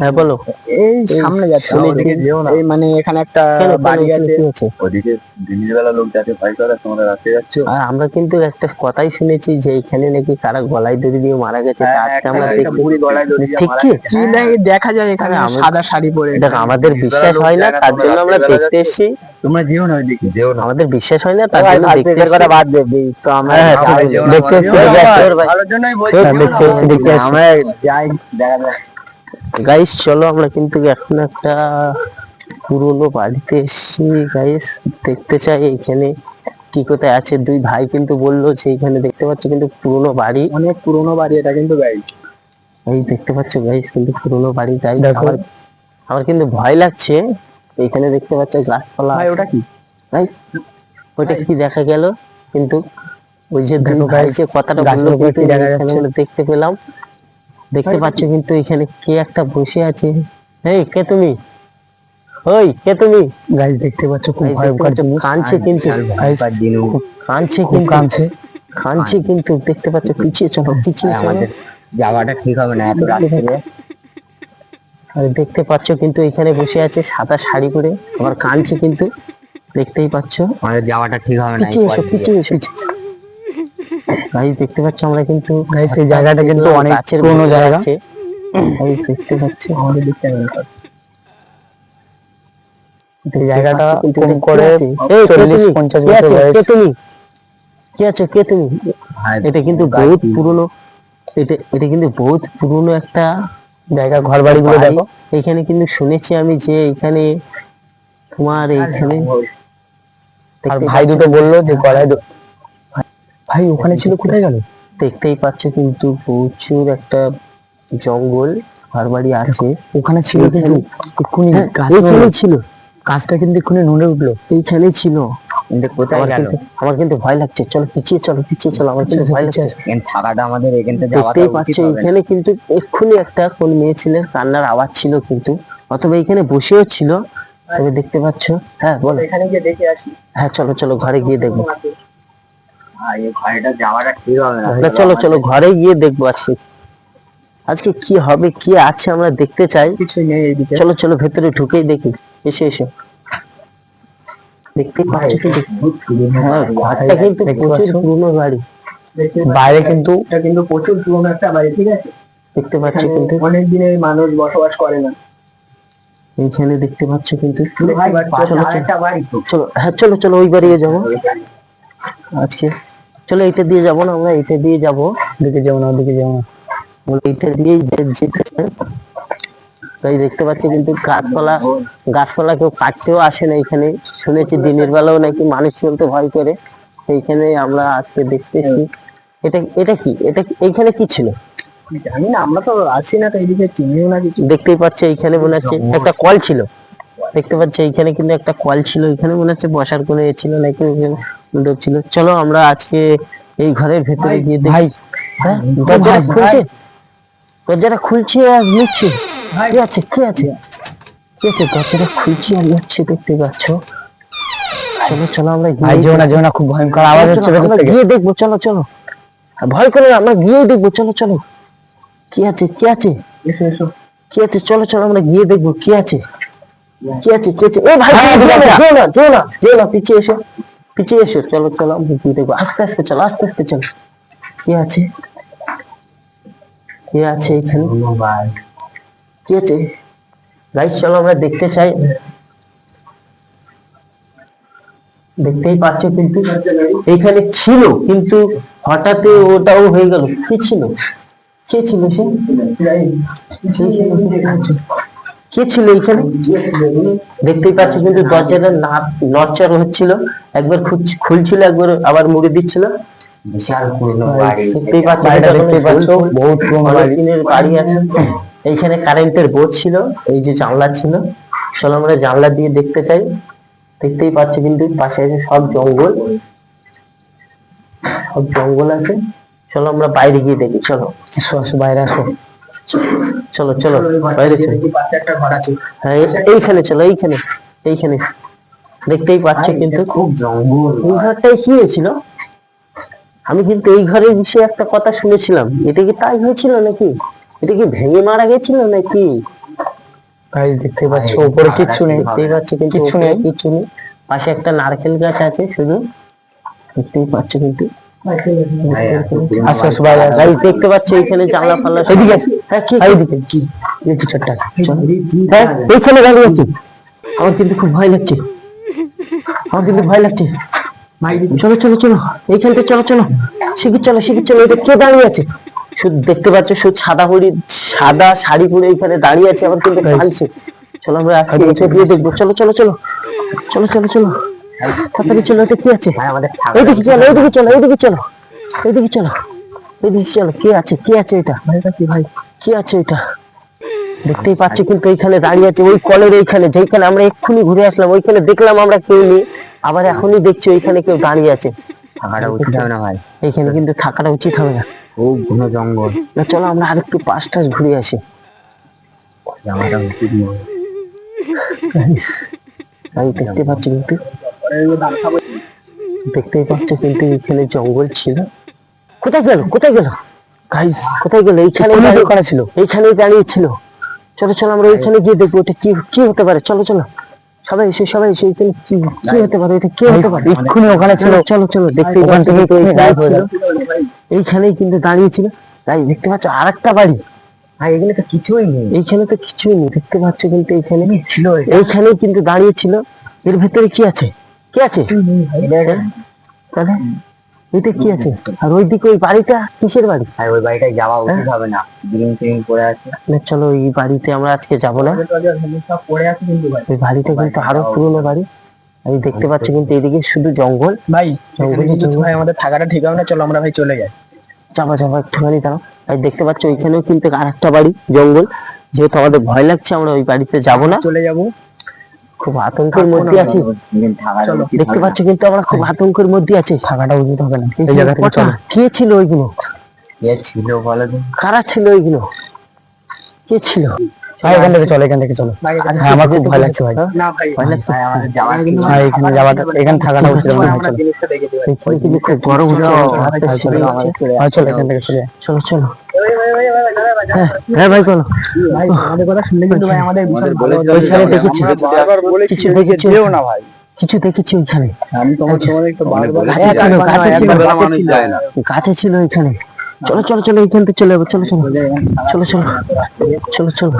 হ্যাঁ বলো। এই সামনে যাচ্ছে, এই মানে এখানে একটা বাড়ি আছে, ওদিকে দিনের বেলা লোক যাচ্ছে, ভয় করে তোমরা রাতে যাচ্ছ। আর আমরা কিন্তু একটা কথাই শুনেছি যে এখানে নাকি কারা গলায় দড়ি দিয়ে মারা গেছে। আজকে আমরা ঠিক কি দেখা যায় এখানে সাদা শাড়ি পরে। দেখো আমাদের বিশ্বাস হয় না, তার জন্য আমরা দেখতে এসেছি। তোমরা যেও না ওইদিকে, যেও না, আমাদের বিশ্বাস হয় না, তার জন্য দেখতে এসেছি। বাদ দেবে তো আমরা দেখতে এসেছি, ভালোর জন্যই বলছি। দেখতে আমরা যাই, দেখা যাক। গাইস চলো আমরা কিন্তু এখন একটা পুরোনো বাড়িতে এসেছি গাইস, দেখতে চাই এখানে কি কোথায় আছে। দুই ভাই কিন্তু বললো যে এখানে দেখতে পাচ্ছ কিন্তু পুরোনো বাড়ি, অনেক পুরোনো বাড়ি এটা কিন্তু গাইস। এই দেখতে পাচ্ছ গাইস কিন্তু পুরোনো বাড়ি। গাইস আমার কিন্তু ভয় লাগছে। এখানে দেখতে পাচ্ছ গাছপালা। ভাই ওটা কি গাইস? ওইটা কি দেখা গেল? কিন্তু ওই যে দুই ভাই যে কথাটা বললো দেখতে পেলাম, দেখতে পাচ্ছ কিন্তু এখানে কে একটা বসে আছে। এই কে তুমি? ওই কে তুমি? গাইস দেখতে পাচ্ছ খুব ভয়ঙ্কর জিনিস কাঁদছে কিন্তু, কাঁদছে কিন্তু, কাঁদছে কিন্তু দেখতে পাচ্ছ। পিছিয়ে চলো, পিছিয়ে আমাদের যাওয়াটা ঠিক হবে না এত রাত্রে। দেখতে পাচ্ছ কিন্তু এখানে বসে আছে সাদা শাড়ি পরে, আবার কাঁদছে কিন্তু, দেখতেই পাচ্ছ। আমাদের যাওয়াটা ঠিক হবে না। পিছিয়ে এসো, পিছিয়ে এসো। গাইস দেখতে পাচ্ছ আমরা কিন্তু সেই জায়গাটা কিন্তু অনেক পুরনো জায়গা। গাইস দেখতে পাচ্ছ আমাদের দিকটা এই জায়গাটা কম করে 40-50 বছর বয়স। কে তুমি? কে আছো? কে তুমি? এটা কিন্তু বহুত পুরনো, এটা কিন্তু বহুত পুরনো একটা জায়গা। ঘর বাড়িগুলো দেখো। এখানে কিন্তু শুনেছি আমি যে এখানে তোমার এইখানে আর ভাই দুটো বললো যে গলায় ভাই ওখানে ছিল, কোথায় গেল? দেখতেই পাচ্ছ কিন্তু প্রচুর একটা জঙ্গল, ঘর বাড়ি আছে ওখানে ছিল কিন্তু এক্ষুনি ছিল। গাছটা কিন্তু এক্ষুনি নড়ে উঠলো, এইখানেই ছিল। আমার কিন্তু ভয় লাগছে। চলো পিছিয়ে চলো, পিছিয়ে চলো, আমার কিন্তু ভয় লাগছে। থাকাটা আমাদের এখানে দেখতেই পাচ্ছ এখানে কিন্তু এক্ষুনি একটা কোন মেয়ে ছেলের কান্নার আওয়াজ ছিল কিন্তু, অথবা এখানে বসেও ছিল। তবে দেখতে পাচ্ছ। হ্যাঁ বলো। এখানে গিয়ে দেখে আসি। হ্যাঁ চলো চলো, ঘরে গিয়ে দেখবো। ঘরেটা যাওয়াটা ঠিক হবে না। চলো চলো ঘরে গিয়ে দেখবো আজকে আজকে কি হবে, কি আছে আমরা দেখতে চাই। কিছু নেই এইদিকে। চলো চলো ভেতরে ঢুকেই দেখি। এসে এসে দেখতে পাচ্ছ কিন্তু, হ্যাঁ ঘরটা কিন্তু প্রচুর পুরনো বাড়ি। বাইরে কিন্তু এটা কিন্তু প্রচুর পুরনো একটা বাড়ি, ঠিক আছে? দেখতে পাচ্ছ কিন্তু অনেক দিনের মানুষ বসবাস করে না এইখানে। দেখতে পাচ্ছ কিন্তু চলো হ্যাঁ চলো চলো ওই বাড়িয়ে যাবো আজকে। চলো এইটা দিয়ে যাবো না, আমরা এইটা দিয়ে যাবো। দিকে যাবো না, ওদিকে যাবো না, এইটা দিয়েই যেতে চাই। তাই দেখতে পাচ্ছি কিন্তু গাছপালা কেউ কাটতেও আসে না এখানে। শুনেছি দিনের বেলাও নাকি মানুষ চলতে ভয় করে। এইখানে আমরা আজকে দেখতেছি। এটা এটা কি? এটা এইখানে কি ছিল জানি না, আমরা তো আছি না, তো এইদিকে চিনিও না কিছু। দেখতেই পাচ্ছি এইখানে মনে হচ্ছে একটা কল ছিল। দেখতে পাচ্ছি এইখানে কিন্তু একটা কল ছিল, এখানে মনে হচ্ছে বসার কোনো এ ছিল নাকি ছিল। চলো আমরা আজকে এই ঘরের ভেতরে গিয়ে দেখি। হ্যাঁ দরজাটা খুলছে, দরজাটা খুলছে আর নিচ্ছে। কি আছে? কি আছে? কি আছে? দরজাটা খুলছে আর নিচ্ছে, দেখতে পাচ্ছ। চলো চলো আমরা গিয়ে খুব ভয়ঙ্কর আওয়াজ হচ্ছে, গিয়ে দেখবো। চলো চলো, ভয় করে আমরা গিয়ে দেখবো। চলো চলো, কি আছে? কি আছে? এসো এসো, কি আছে? চলো চলো আমরা গিয়ে দেখবো কি আছে, কি আছে, কি আছে। এ ভাই যেও না, যেও না, যেও না, পিছিয়ে এসো, পিছিয়ে এসো। চলো চলো আমরা গিয়ে দেখবো। আস্তে আস্তে চলো, আস্তে আস্তে চলো। কি আছে? কি আছে এখানে? কি আছে গাইস? চলো আমরা দেখতে চাই। দেখতেই পাচ্ছ কিন্তু এখানে ছিল, কিন্তু হঠাৎ ওটাও হয়ে গেল। কি ছিল? কে ছিল সে? কে ছিল এখানে? দেখতেই পাচ্ছ কিন্তু দরজাটা নড়চড় হচ্ছিল, একবার খুলছিল, একবার আবার মুড়ে দিচ্ছিল। বিশাল পুরনো বাড়ি। দেখতেই পাচ্ছ বহুত পুরনো দিনের বাড়ি আছে। এইখানে কারেন্টের বোর্ড ছিল, এই যে জানলা ছিল। চলো আমরা জানলা দিয়ে দেখতে চাই। দেখতেই পাচ্ছ কিন্তু পাশে আছে সব জঙ্গল, সব জঙ্গল আছে। চলো আমরা বাইরে গিয়ে দেখি। চলো বাইরে আসো, চলো চলো বাইরে চলো। হ্যাঁ এইখানে চলো, এইখানে এইখানে। দেখতেই পাচ্ছ কিন্তু খুব জঙ্গল। এই ঘরটাই কি হয়েছিল? আমি কিন্তু এই ঘরের বিষয়ে একটা কথা শুনেছিলাম, এটা কি তাই হয়েছিল নাকি? এটা কি ভেঙে মারা গেছিল নাকি? ভাই দেখতে পাচ্ছ ভাই, উপরে কিচ্ছু নেই, দেখতেই পাচ্ছ কিন্তু কিচ্ছু উপরে নেই। কিচ্ছু নেই। পাশে একটা নারকেল গাছ আছে শুধু, দেখতেই পাচ্ছ কিন্তু। আস্তে আস্তে ভাই গাইস দেখতে পাচ্ছ এখানে জানলা ফাল্লা সব- এদিকে আসো। হ্যাঁ কি এইদিকে কি এই কিছু একটা চলো। হ্যাঁ এইখানে দাঁড়িয়ে আছি, আমার কিন্তু খুব ভয় লাগছে, আমার কিন্তু ভয় লাগছে। চলো চলো চলো এইখানটা চলো চলো, শিগগির চলো শিগগির চলো। এটা কে দাঁড়িয়ে আছে? শুধু দেখতে পাচ্ছ শুধু সাদা শাড়ি পরে এইখানে দাঁড়িয়ে আছে, আবার কিন্তু কাঁদছে। চলো আমরা আজকে এটা দিয়ে দেখবো, চলো চলো চলো চলো চলো চলো তাড়াতাড়ি চলো। এটা কি আছে? এইদিকে চলো এইদিকে চলো এইদিকে চলো এইদিকে চলো এইদিকে চলো। কে আছে কে আছে? এটা কি ভাই? কি আছে এটা? দেখতেই পাচ্ছ কিন্তু এইখানে দাঁড়িয়ে আছে, ওই কলের এইখানে যেখানে আমরা এক্ষুনি ঘুরে আসলাম ওইখানে দেখলাম আমরা কেউ নেই, আবার এখনই দেখছি ওইখানে কেউ দাঁড়িয়ে আছে। থাকাটা উচিত হবে না ভাই, এইখানে কিন্তু থাকাটা উচিত হবে না। খুব ঘন জঙ্গল। না চলো আমরা আরেকটু পাশটা ঘুরে আসি। যাওয়াটা উচিত নয়। আমি দেখতে পাচ্ছি কিন্তু, দেখতেই পাচ্ছ কিন্তু এখানে জঙ্গল ছিল। কোথায় গেল কোথায় গেল গাইস? কোথায় গেল? এইখানে ওখানে ছিল। এইখানেই দাঁড়িয়ে ছিল। চলো চলো আমরা ওইখানে গিয়ে দেখবো এটা কি কি হতে পারে। চলো চলো সবাই এসে সবাই এসে এখানে কি কি হতে পারে, এটা কি হতে পারে? এক্ষুনি ওখানে ছিল। চলো চলো চলো দেখতে ওখান থেকে তো গায়েব হয়ে গেল। এইখানেই কিন্তু দাঁড়িয়ে ছিল। তাই দেখতে পাচ্ছ আর একটা বাড়ি, ভাই এগুলো তো কিছুই নেই। এইখানে তো কিছুই নেই দেখতে পাচ্ছ কিন্তু এইখানে ছিল এইখানেই কিন্তু দাঁড়িয়ে ছিল। এর ভেতরে কি আছে? কি আছে তাহলে? এটা কি আছে? আর ওইদিকে ওই বাড়িটা কিসের বাড়ি? ভাই ওই বাড়িটায় যাওয়া উচিত হবে না, গ্রিন ট্রিন পড়ে আছে। না চলো ওই বাড়িতে আমরা আজকে যাবো না। সব পড়ে আছে কিন্তু ভাই। ওই বাড়িটা কিন্তু আরো পুরোনো বাড়ি। আমি দেখতে পাচ্ছি কিন্তু এদিকে শুধু জঙ্গল ভাই জঙ্গলে কিন্তু জঙ্গল। ভাই আমাদের থাকাটা ঠিক হবে না, চলো আমরা ভাই চলে যাই। চাপা চাপা একটুখানি দাঁড়াও। আর দেখতে পাচ্ছ ওইখানেও কিন্তু আর একটা বাড়ি জঙ্গল, যেহেতু আমাদের ভয় লাগছে আমরা ওই বাড়িতে যাব না। চলে যাবো। খুব আতঙ্কের মধ্যে আছি, দেখতে পাচ্ছ কিন্তু আমরা খুব আতঙ্কের মধ্যে আছি। থাকাটা উচিত হবে না। এই জায়গা থেকে চলো। কে ছিল ওইগুলো? কে ছিল বলো তো? কারা ছিল ওইগুলো? কে ছিল? ভাই এখান থেকে চলো, এখান থেকে চলো। হ্যাঁ আমার খুব ভয় লাগছে ভাই। না ভাই ভয় লাগছে। ভাই আমাদের যাওয়ার ভাই এখানে যাওয়াটা, এখানে থাকাটা উচিত হবে না। চলো এখানে কিন্তু খুব বড় বড় একটা সিঁড়ি আছে। চলো এখান থেকে চলে যাই। চলো চলো হ্যাঁ ভাই বলো। ভাই আমাদের কথা শুনলে কিন্তু ভাই আমাদের বিশাল ভালো হতো। ওইখানে দেখেছি কিছু দেখেছি, না ভাই, কিছু দেখেছি ওইখানে। আমি তোমাদের একটু বারবার গাছে ছিল ওইখানে। চলো চলো চলো এইখান থেকে চলে যাবো। চলো চলো চলো চলো চলো চলো চলো